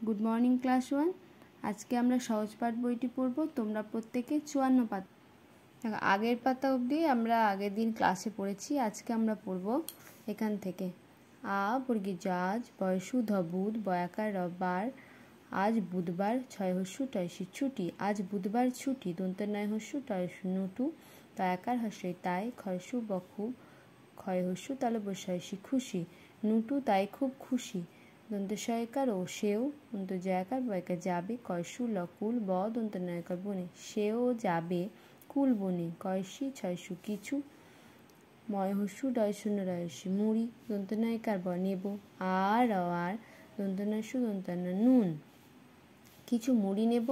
Good morning class one. आज के आमरा सहज पाठ बोईटी पढ़ब। तोमरा प्रत्येके 54 पाता आगेर पाता अब्दि आमरा आगेर दिन क्लासे पढ़ेछि। आज के आमरा पढ़ब एखान थेके आ बर्गे जाज बयसु धबुद बयाकार रबार आज बुधबार छय हस्यु टयसि छुटी आज बुधबार छुटी दंत नय हस्यु टयसु नुटू तयाकार हस्यई ताई खयसु बखु खय हस्यु ताले बसायसि खुशी नुटू ताई खूब खुशी दंत शयकार ओ सेও दंत जयाकार बयकार जाबे कयसु लकुल ब दंत नयकार बने सेও जाबे कुल बने कयसि छयसु किछु मय हस्यु डयशून्य रयसि मुड़ी दंत नयकार ब नेब आर दंत नयसु दंत नुन किछु मुड़ी नेब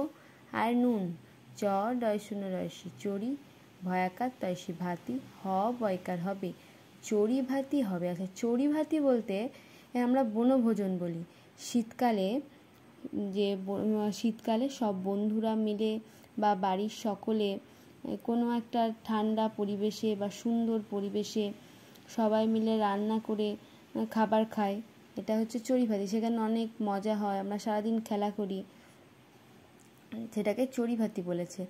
आर नुन च डयशून्य रयसि चोरी भयाकार तयसि भाती ह बयकार हबे चोरी भाती हबे। अच्छा चोरी भाती बोलते আমরা বনভোজন বলি। শীতকালে যে শীতকালে সব বন্ধুরা মিলে বা বাড়ির সকলে কোনো একটা ঠান্ডা পরিবেশে বা সুন্দর পরিবেশে সবাই মিলে রান্না করে খাবার খায়, এটা হচ্ছে চড়ি ভাতি। সেখানে অনেক মজা হয়, আমরা সারাদিন খেলা করি, সেটাকে চড়ি ভাতি বলেছে।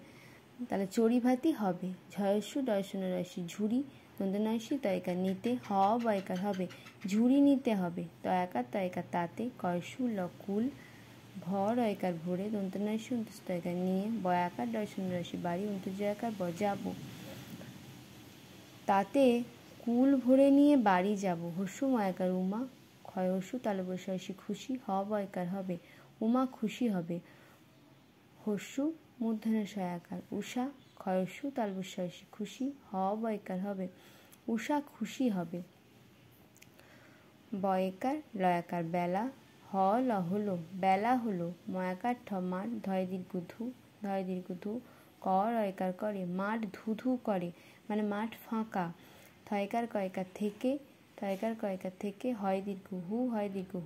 তাহলে চড়ি ভাতি হবে ঝয়স্যু ডয়শূন্য রয়সি ঝুড়ি দন্তনয়সি তয়কার নিতে হ বয়কার হবে ঝুড়ি নিতে হবে তয়াকার তয়কার তাতে কয়সু লকুল ভ রয়কার ভরে দন্তনয়সি তয়কার নিয়ে বয়াকার ডয়শূন্য রয়সি বাড়ি অন্তর্জয়াকার বজাব তাতে কুল ভরে নিয়ে বাড়ি যাব হস্যু ময়াকার উমা ক্ষয় হস্যু তালে বসায়সি খুশি হ বয়কার হবে উমা খুশি হবে হস্যু মূর্ধন্য সয়াকার উষা ক্ষয়স্যু তাল বসায়সি খুশি হ বয়কার হবে উষা খুশি হবে বয়কার লয়াকার বেলা হ ল হলো বেলা হলো ময়াকার ঠমার ধয় দীর্ঘ ধু ক রয়কার করে মাঠ ধুধু করে মানে মাঠ ফাঁকা থয়কার কয়কার থেকে থয়কার কয়কার থেকে হয় দীর্ঘ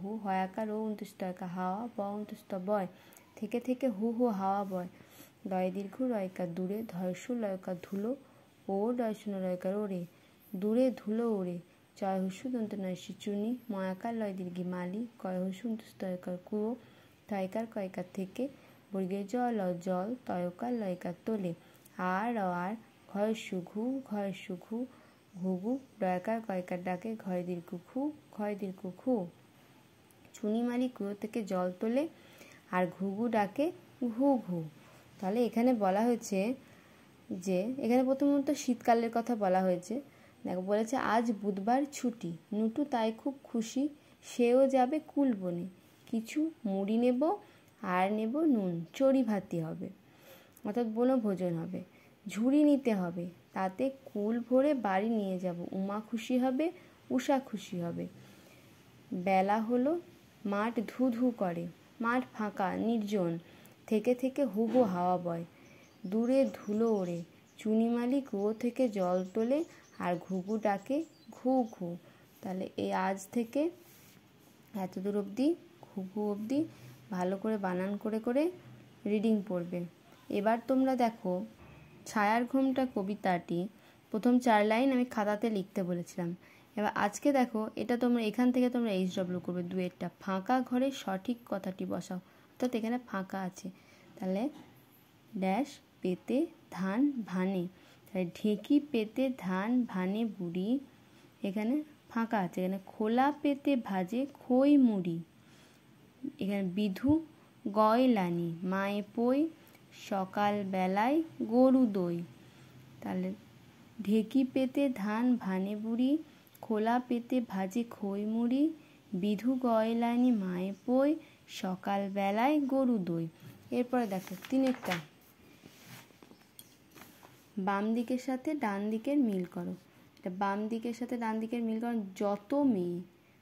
হু হয়াকার ও অন্তস্তয়কা হাওয়া ব অন্তস্ত বয় থেকে থেকে হু হাওয়া বয় দয় দীর্ঘ রয়কার দূরে ধয়সু লয়কার ধুলো ও ডয়শূন্য রয়কার ওরে দূরে ধুলো ওড়ে চয় হস্যু দন্ত নয়সি চুনি ময়াকার লয় দীর্ঘি মালি কয় হস্যু অন্তস্তয়কার কুয়ো থয়কার কয়কার থেকে বর্গের জল তয়কার লয়কার তোলে আর ঘয়স্যু ঘু ঘুঘু ডয়কার কয়কার ডাকে ঘয় দীর্ঘ খু চুনি মালি কুয়ো থেকে জল তোলে আর ঘুঘু ডাকে ঘু ঘু। তাহলে এখানে বলা হয়েছে যে এখানে প্রথমত শীতকালের কথা বলা হয়েছে। দেখো বলেছে আজ বুধবার ছুটি নুটু তাই খুব খুশি সেও যাবে কুল বনে কিছু মুড়ি নেব আর নেব নুন চড়ি ভাতি হবে অর্থাৎ বনভোজন হবে ঝুড়ি নিতে হবে তাতে কুল ভরে বাড়ি নিয়ে যাব উমা খুশি হবে উষা খুশি হবে বেলা হলো মাঠ ধু করে মাঠ ফাঁকা নির্জন থেকে থেকে হুহু হাওয়া বয় দূরে ধুলো ওড়ে চুনিমালি কুয়ো থেকে জল তোলে আর ঘুঘু ডাকে ঘু ঘু। তাহলে এই আজ থেকে এত দূর অবধি ঘুঘু অবধি ভালো করে বানান করে করে রিডিং পড়বে। এবার তোমরা দেখো ছায়ার ঘোমটা কবিতাটি প্রথম 4 লাইন আমি খাতাতে লিখতে বলেছিলাম। এবার আজকে দেখো এটা তোমরা এখান থেকে তোমরা HW করবে দুয়েরটা ফাঁকা ঘরে সঠিক কথাটি বসাও অর্থাৎ এখানে ফাঁকা আছে। তাহলে ড্যাশ পেতে ধান ভানে তাহলে ঢেকি পেতে ধান ভানে বুড়ি এখানে ফাঁকা আছে এখানে খোলা পেতে ভাজে খই মুড়ি এখানে বিধু গয়লানি মায়ে পই সকাল বেলায় গরু দই। তাহলে ঢেকি পেতে ধান ভানে বুড়ি খোলা পেতে ভাজে খই মুড়ি বিধু গয়লানি মায়ে পই সকাল বেলায় গরু দই। এরপরে দেখো 3 বাম দিকের সাথে ডান দিকের মিল করো। এটা বাম দিকের সাথে ডান দিকের মিল করো যত মেয়ে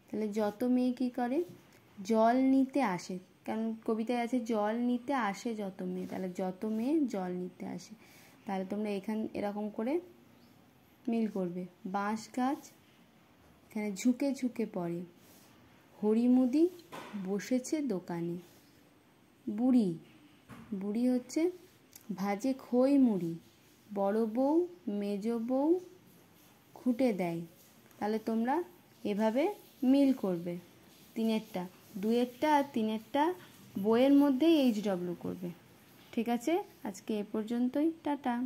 তাহলে যত মেয়ে কি করে জল নিতে আসে কারণ কবিতায় আছে জল নিতে আসে যত মেয়ে তাহলে যত মেয়ে জল নিতে আসে। তাহলে তোমরা এরকম করে মিল করবে বাঁশ গাছ এখানে ঝুঁকে ঝুঁকে পড়ে হরিমুদি বসেছে দোকানে বুড়ি হচ্ছে ভাজে খই মুড়ি বড় বউ মেজ বউ খুঁটে দেয়। তাহলে তোমরা এভাবে মিল করবে 3-এরটা 2-এরটা আর 3-এরটা বইয়ের মধ্যেই HW করবে। ঠিক আছে, আজকে এ পর্যন্তই, টাটা।